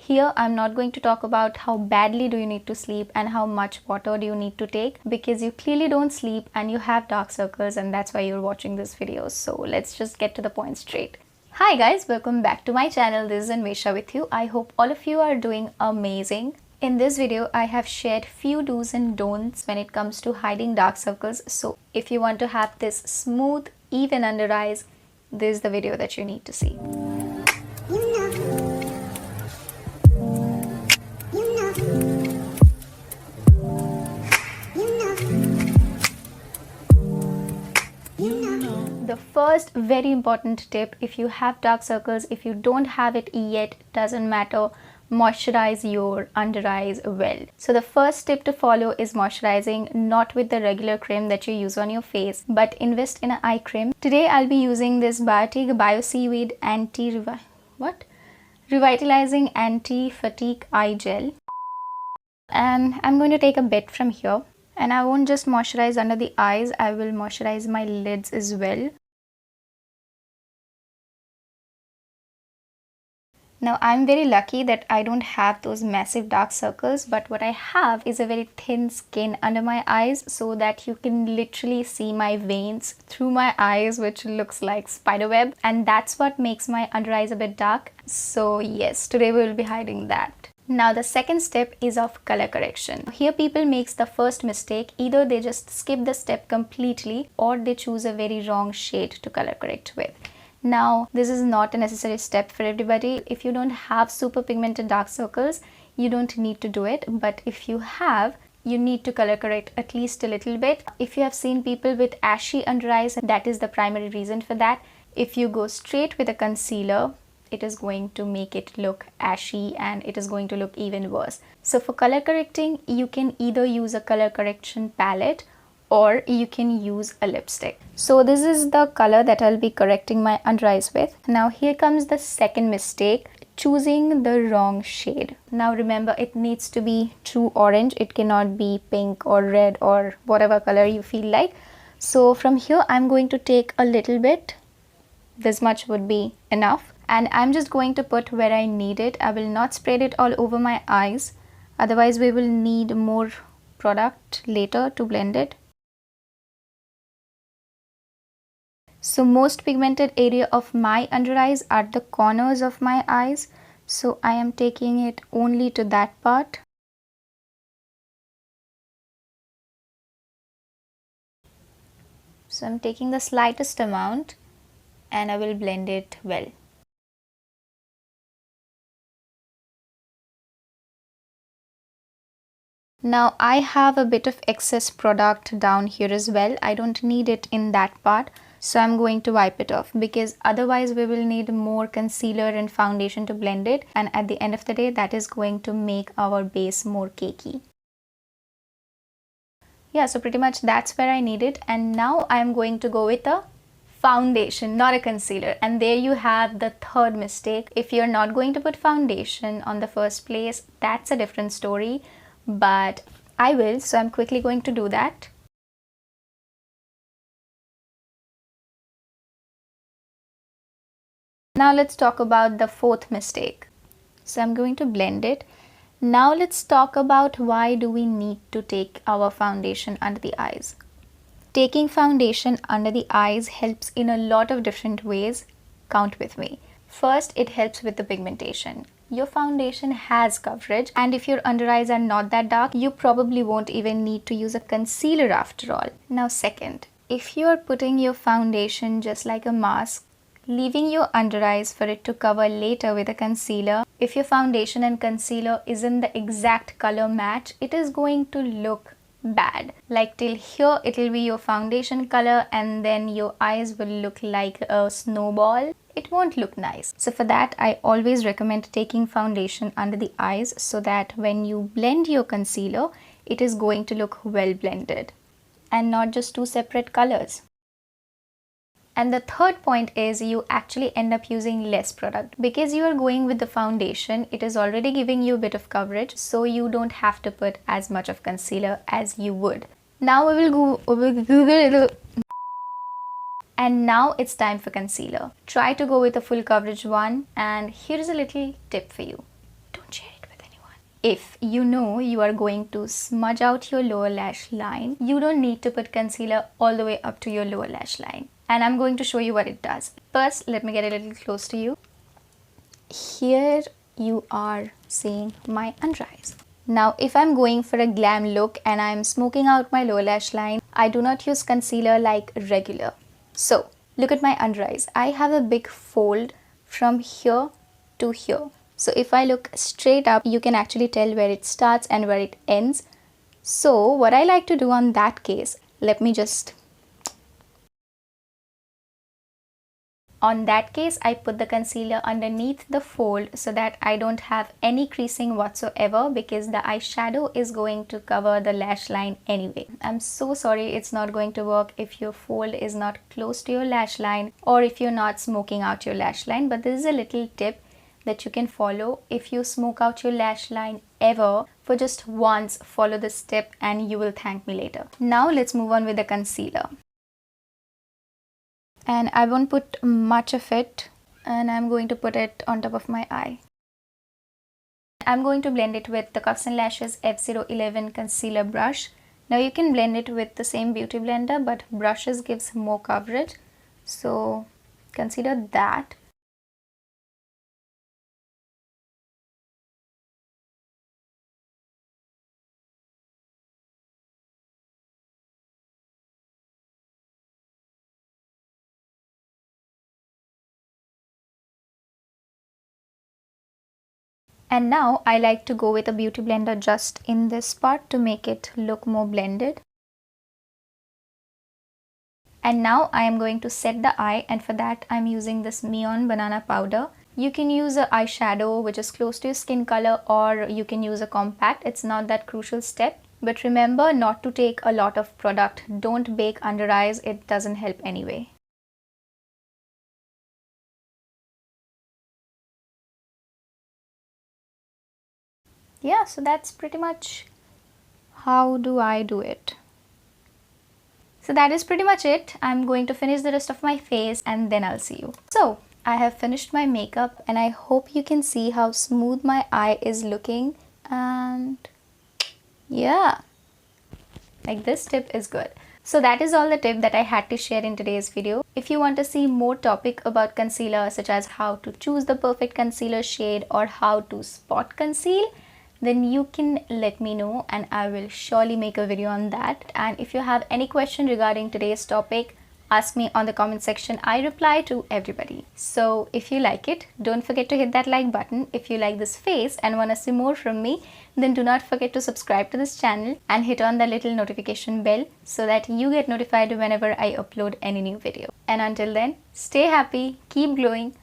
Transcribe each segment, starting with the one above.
Here I'm not going to talk about how badly do you need to sleep and how much water do you need to take, because you clearly don't sleep and you have dark circles, and that's why you're watching this video. So let's just get to the point straight. Hi guys, welcome back to my channel. This is Anvesha with you. I hope all of you are doing amazing. In this video, I have shared few do's and don'ts when it comes to hiding dark circles. So if you want to have this smooth, even under eyes, this is the video that you need to see. The first very important tip, if you have dark circles, if you don't have it yet, doesn't matter, moisturize your under eyes well. So the first tip to follow is moisturizing, not with the regular cream that you use on your face, but invest in an eye cream. Today I'll be using this Biotique Bio Seaweed Revitalizing Anti-Fatigue Eye Gel. And I'm going to take a bit from here. And I won't just moisturize under the eyes, I will moisturize my lids as well. Now I'm very lucky that I don't have those massive dark circles, but what I have is a very thin skin under my eyes so that you can literally see my veins through my eyes, which looks like spiderweb, and that's what makes my under eyes a bit dark. So yes, today we will be hiding that. Now the second step is of color correction. Here people makes the first mistake. Either they just skip the step completely or they choose a very wrong shade to color correct with. Now this is not a necessary step for everybody. If you don't have super pigmented dark circles, you don't need to do it. But if you have, you need to color correct at least a little bit. If you have seen people with ashy under eyes, that is the primary reason for that. If you go straight with a concealer, it is going to make it look ashy and it is going to look even worse. So for color correcting, you can either use a color correction palette or you can use a lipstick. So this is the color that I'll be correcting my under eyes with. Now here comes the second mistake, choosing the wrong shade. Now remember, it needs to be true orange. It cannot be pink or red or whatever color you feel like. So from here, I'm going to take a little bit. This much would be enough. And I'm just going to put where I need it. I will not spread it all over my eyes. Otherwise, we will need more product later to blend it. So most pigmented area of my under eyes are the corners of my eyes. So I am taking it only to that part. So I'm taking the slightest amount and I will blend it well. Now I have a bit of excess product down here as well. I don't need it in that part. So I'm going to wipe it off, because otherwise we will need more concealer and foundation to blend it. And at the end of the day, that is going to make our base more cakey. Yeah, so pretty much that's where I need it. And now I'm going to go with a foundation, not a concealer. And there you have the third mistake. If you're not going to put foundation on the first place, that's a different story. But I will, so I'm quickly going to do that. Now let's talk about the fourth mistake. So I'm going to blend it. Now let's talk about why do we need to take our foundation under the eyes. Taking foundation under the eyes helps in a lot of different ways. Count with me. First, it helps with the pigmentation. Your foundation has coverage, and if your under eyes are not that dark, you probably won't even need to use a concealer after all. Now second, if you are putting your foundation just like a mask, leaving your under eyes for it to cover later with a concealer, if your foundation and concealer isn't the exact color match, it is going to look bad. Like till here it will be your foundation color and then your eyes will look like a snowball. It won't look nice. So for that, I always recommend taking foundation under the eyes so that when you blend your concealer, it is going to look well blended and not just two separate colors. And the third point is you actually end up using less product because you are going with the foundation. It is already giving you a bit of coverage, so you don't have to put as much of concealer as you would. Now we will Google. And now it's time for concealer. Try to go with a full coverage one, and here's a little tip for you. Don't share if you know you are going to smudge out your lower lash line, you don't need to put concealer all the way up to your lower lash line. And I'm going to show you what it does. First, let me get a little close to you. Here you are seeing my under eyes. Now, if I'm going for a glam look and I'm smoking out my lower lash line, I do not use concealer like regular. So, look at my under eyes. I have a big fold from here to here. So, if I look straight up, you can actually tell where it starts and where it ends. So, what I like to do on that case, on that case, I put the concealer underneath the fold so that I don't have any creasing whatsoever, because the eyeshadow is going to cover the lash line anyway. I'm so sorry it's not going to work if your fold is not close to your lash line or if you're not smoking out your lash line, but this is a little tip that you can follow. If you smoke out your lash line ever, for just once, follow this tip and you will thank me later. Now let's move on with the concealer. And I won't put much of it, and I'm going to put it on top of my eye. I'm going to blend it with the Cuffs and Lashes F011 concealer brush. Now you can blend it with the same beauty blender, but brushes gives more coverage, so consider that. And now I like to go with a beauty blender just in this part to make it look more blended. And now I am going to set the eye, and for that I'm using this Neon Banana powder. You can use an eyeshadow which is close to your skin color, or you can use a compact. It's not that crucial step. But remember not to take a lot of product. Don't bake under eyes, it doesn't help anyway. Yeah, so that's pretty much how do I do it. So that is pretty much it. I'm going to finish the rest of my face and then I'll see you. So I have finished my makeup and I hope you can see how smooth my eye is looking, and yeah, like this tip is good. So that is all the tip that I had to share in today's video. If you want to see more topic about concealer, such as how to choose the perfect concealer shade or how to spot conceal, then you can let me know and I will surely make a video on that. And if you have any question regarding today's topic, ask me on the comment section. I reply to everybody. So if you like it, don't forget to hit that like button. If you like this face and want to see more from me, then do not forget to subscribe to this channel and hit on the little notification bell so that you get notified whenever I upload any new video. And until then, stay happy, keep glowing,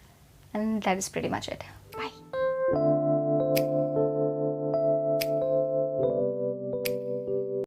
and that is pretty much it.